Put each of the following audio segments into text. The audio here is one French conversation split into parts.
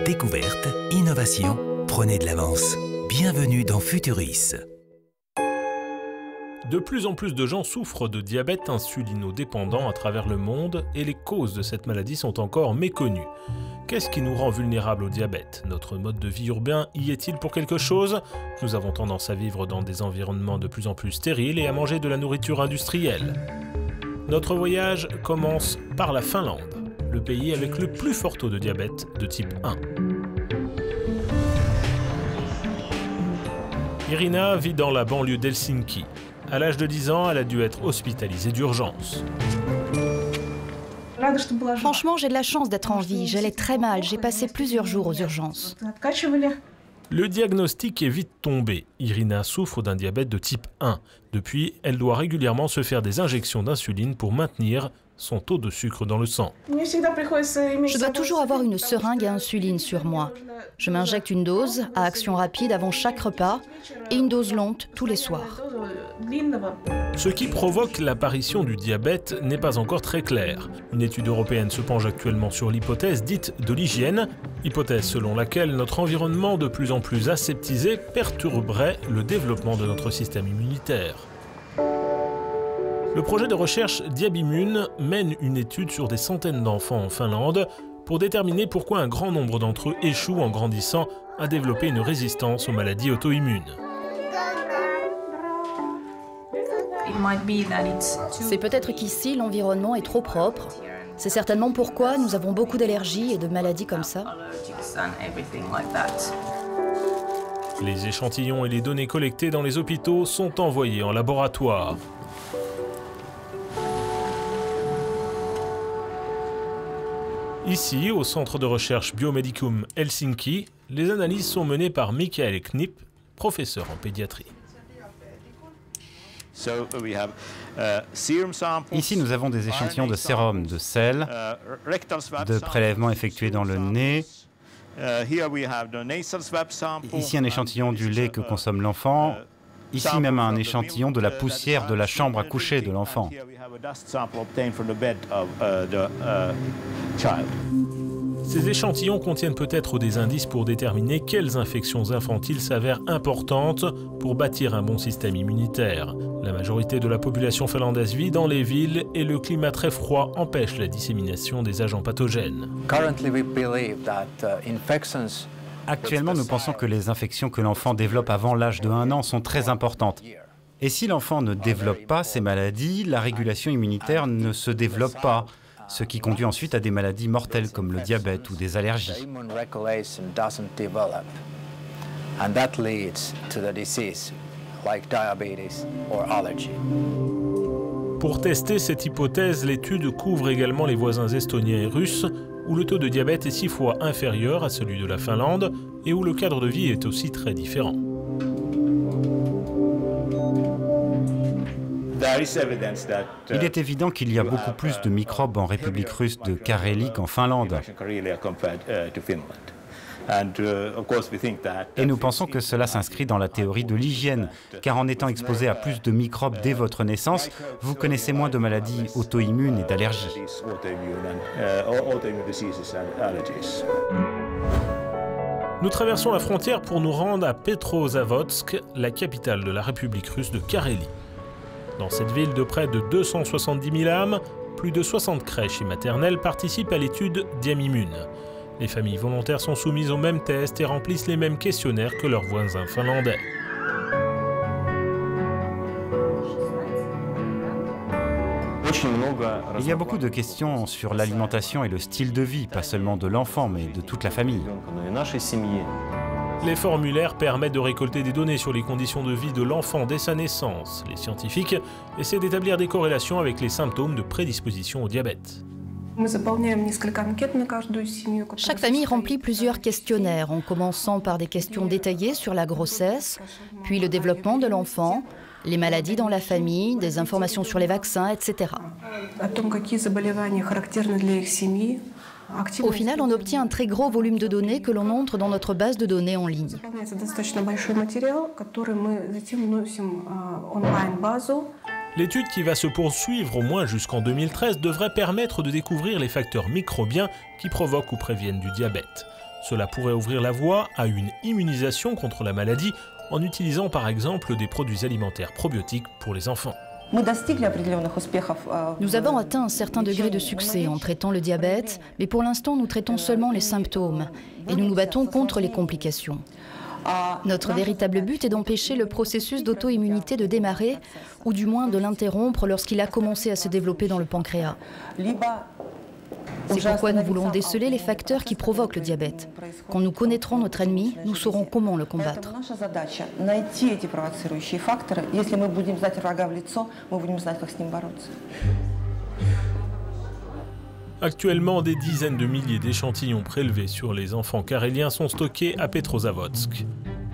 Découverte, innovation, prenez de l'avance. Bienvenue dans Futuris. De plus en plus de gens souffrent de diabète insulinodépendant à travers le monde et les causes de cette maladie sont encore méconnues. Qu'est-ce qui nous rend vulnérables au diabète? Notre mode de vie urbain y est-il pour quelque chose? Nous avons tendance à vivre dans des environnements de plus en plus stériles et à manger de la nourriture industrielle. Notre voyage commence par la Finlande, le pays avec le plus fort taux de diabète de type 1. Irina vit dans la banlieue d'Helsinki. À l'âge de 10 ans, elle a dû être hospitalisée d'urgence. Franchement, j'ai de la chance d'être en vie. J'allais très mal. J'ai passé plusieurs jours aux urgences. Le diagnostic est vite tombé. Irina souffre d'un diabète de type 1. Depuis, elle doit régulièrement se faire des injections d'insuline pour maintenir son taux de sucre dans le sang. Je dois toujours avoir une seringue à insuline sur moi. Je m'injecte une dose à action rapide avant chaque repas et une dose longue tous les soirs. Ce qui provoque l'apparition du diabète n'est pas encore très clair. Une étude européenne se penche actuellement sur l'hypothèse dite de l'hygiène, hypothèse selon laquelle notre environnement de plus en plus aseptisé perturberait le développement de notre système immunitaire. Le projet de recherche Diabimmune mène une étude sur des centaines d'enfants en Finlande pour déterminer pourquoi un grand nombre d'entre eux échouent en grandissant à développer une résistance aux maladies auto-immunes. C'est peut-être qu'ici, l'environnement est trop propre. C'est certainement pourquoi nous avons beaucoup d'allergies et de maladies comme ça. Les échantillons et les données collectées dans les hôpitaux sont envoyés en laboratoire. Ici, au centre de recherche Biomedicum Helsinki, les analyses sont menées par Michael Knip, professeur en pédiatrie. Ici, nous avons des échantillons de sérum, de sel, de prélèvements effectués dans le nez. Ici, un échantillon du lait que consomme l'enfant. Ici même un échantillon de la poussière de la chambre à coucher de l'enfant. Ces échantillons contiennent peut-être des indices pour déterminer quelles infections infantiles s'avèrent importantes pour bâtir un bon système immunitaire. La majorité de la population finlandaise vit dans les villes et le climat très froid empêche la dissémination des agents pathogènes. Actuellement, nous pensons que les infections que l'enfant développe avant l'âge de 1 an sont très importantes. Et si l'enfant ne développe pas ces maladies, la régulation immunitaire ne se développe pas, ce qui conduit ensuite à des maladies mortelles comme le diabète ou des allergies. Pour tester cette hypothèse, l'étude couvre également les voisins estoniens et russes, où le taux de diabète est 6 fois inférieur à celui de la Finlande et où le cadre de vie est aussi très différent. Il est évident qu'il y a beaucoup plus de microbes en République russe de Carélie qu'en Finlande. Et nous pensons que cela s'inscrit dans la théorie de l'hygiène, car en étant exposé à plus de microbes dès votre naissance, vous connaissez moins de maladies auto-immunes et d'allergies. Nous traversons la frontière pour nous rendre à Petrozavodsk, la capitale de la République russe de Carélie. Dans cette ville de près de 270 000 âmes, plus de 60 crèches et maternelles participent à l'étude Diabimmune. Les familles volontaires sont soumises aux mêmes tests et remplissent les mêmes questionnaires que leurs voisins finlandais. Il y a beaucoup de questions sur l'alimentation et le style de vie, pas seulement de l'enfant, mais de toute la famille. Les formulaires permettent de récolter des données sur les conditions de vie de l'enfant dès sa naissance. Les scientifiques essaient d'établir des corrélations avec les symptômes de prédisposition au diabète. Chaque famille remplit plusieurs questionnaires, en commençant par des questions détaillées sur la grossesse, puis le développement de l'enfant, les maladies dans la famille, des informations sur les vaccins, etc. Au final, on obtient un très gros volume de données que l'on entre dans notre base de données en ligne. L'étude qui va se poursuivre au moins jusqu'en 2013 devrait permettre de découvrir les facteurs microbiens qui provoquent ou préviennent du diabète. Cela pourrait ouvrir la voie à une immunisation contre la maladie en utilisant par exemple des produits alimentaires probiotiques pour les enfants. Nous avons atteint un certain degré de succès en traitant le diabète, mais pour l'instant nous traitons seulement les symptômes et nous nous battons contre les complications. Notre véritable but est d'empêcher le processus d'auto-immunité de démarrer, ou du moins de l'interrompre lorsqu'il a commencé à se développer dans le pancréas. C'est pourquoi nous voulons déceler les facteurs qui provoquent le diabète. Quand nous connaîtrons notre ennemi, nous saurons comment le combattre. Actuellement, des dizaines de milliers d'échantillons prélevés sur les enfants caréliens sont stockés à Petrozavodsk.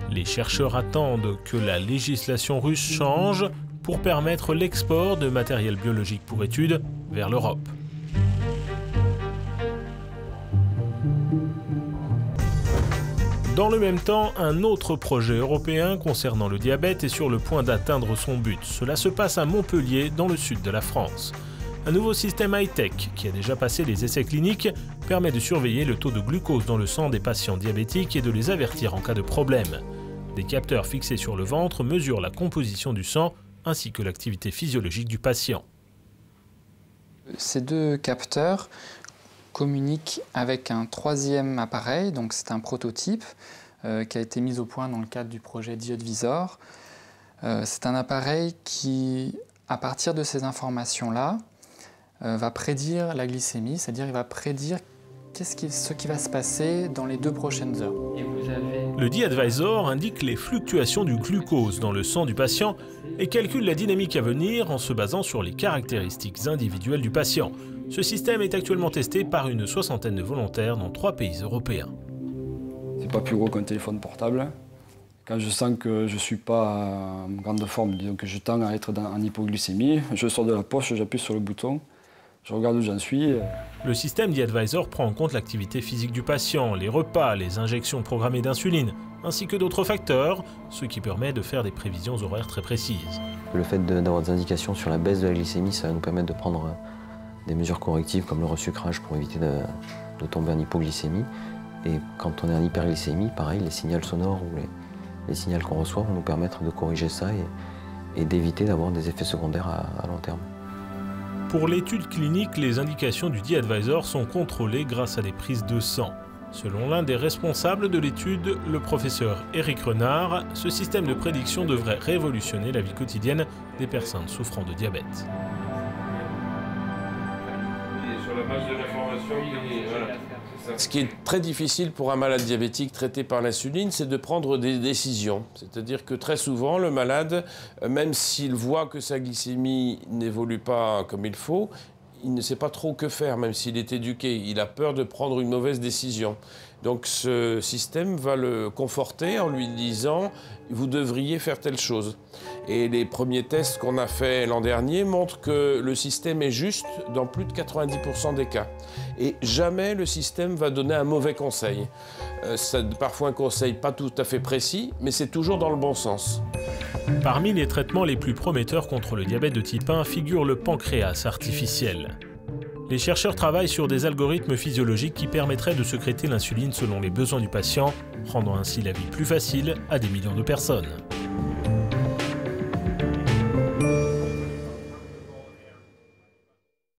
Les chercheurs attendent que la législation russe change pour permettre l'export de matériel biologique pour études vers l'Europe. Dans le même temps, un autre projet européen concernant le diabète est sur le point d'atteindre son but. Cela se passe à Montpellier, dans le sud de la France. Un nouveau système high-tech, qui a déjà passé les essais cliniques, permet de surveiller le taux de glucose dans le sang des patients diabétiques et de les avertir en cas de problème. Des capteurs fixés sur le ventre mesurent la composition du sang ainsi que l'activité physiologique du patient. Ces deux capteurs communiquent avec un troisième appareil, donc c'est un prototype qui a été mis au point dans le cadre du projet Diodvisor. C'est un appareil qui, à partir de ces informations-là, va prédire la glycémie, c'est-à-dire il va prédire ce qui va se passer dans les 2 prochaines heures. Le Diadvisor indique les fluctuations du glucose dans le sang du patient et calcule la dynamique à venir en se basant sur les caractéristiques individuelles du patient. Ce système est actuellement testé par une 60aine de volontaires dans 3 pays européens. C'est pas plus gros qu'un téléphone portable. Quand je sens que je ne suis pas en grande forme, disons que je tends à être en hypoglycémie, je sors de la poche, j'appuie sur le bouton, je regarde où j'en suis. Le système Diadvisor prend en compte l'activité physique du patient, les repas, les injections programmées d'insuline, ainsi que d'autres facteurs, ce qui permet de faire des prévisions horaires très précises. Le fait d'avoir des indications sur la baisse de la glycémie, ça va nous permettre de prendre des mesures correctives comme le resucrage pour éviter de tomber en hypoglycémie. Et quand on est en hyperglycémie, pareil, les signaux sonores ou les signaux qu'on reçoit vont nous permettre de corriger ça et d'éviter d'avoir des effets secondaires à long terme. Pour l'étude clinique, les indications du Diadvisor sont contrôlées grâce à des prises de sang. Selon l'un des responsables de l'étude, le professeur Éric Renard, ce système de prédiction devrait révolutionner la vie quotidienne des personnes souffrant de diabète. Sur la base de l'information, ce qui est très difficile pour un malade diabétique traité par l'insuline, c'est de prendre des décisions. C'est-à-dire que très souvent, le malade, même s'il voit que sa glycémie n'évolue pas comme il faut, il ne sait pas trop que faire, même s'il est éduqué. Il a peur de prendre une mauvaise décision. Donc ce système va le conforter en lui disant « vous devriez faire telle chose ». Et les premiers tests qu'on a faits l'an dernier montrent que le système est juste dans plus de 90% des cas. Et jamais le système va donner un mauvais conseil. C'est parfois un conseil pas tout à fait précis, mais c'est toujours dans le bon sens. Parmi les traitements les plus prometteurs contre le diabète de type 1 figure le pancréas artificiel. Les chercheurs travaillent sur des algorithmes physiologiques qui permettraient de sécréter l'insuline selon les besoins du patient, rendant ainsi la vie plus facile à des millions de personnes.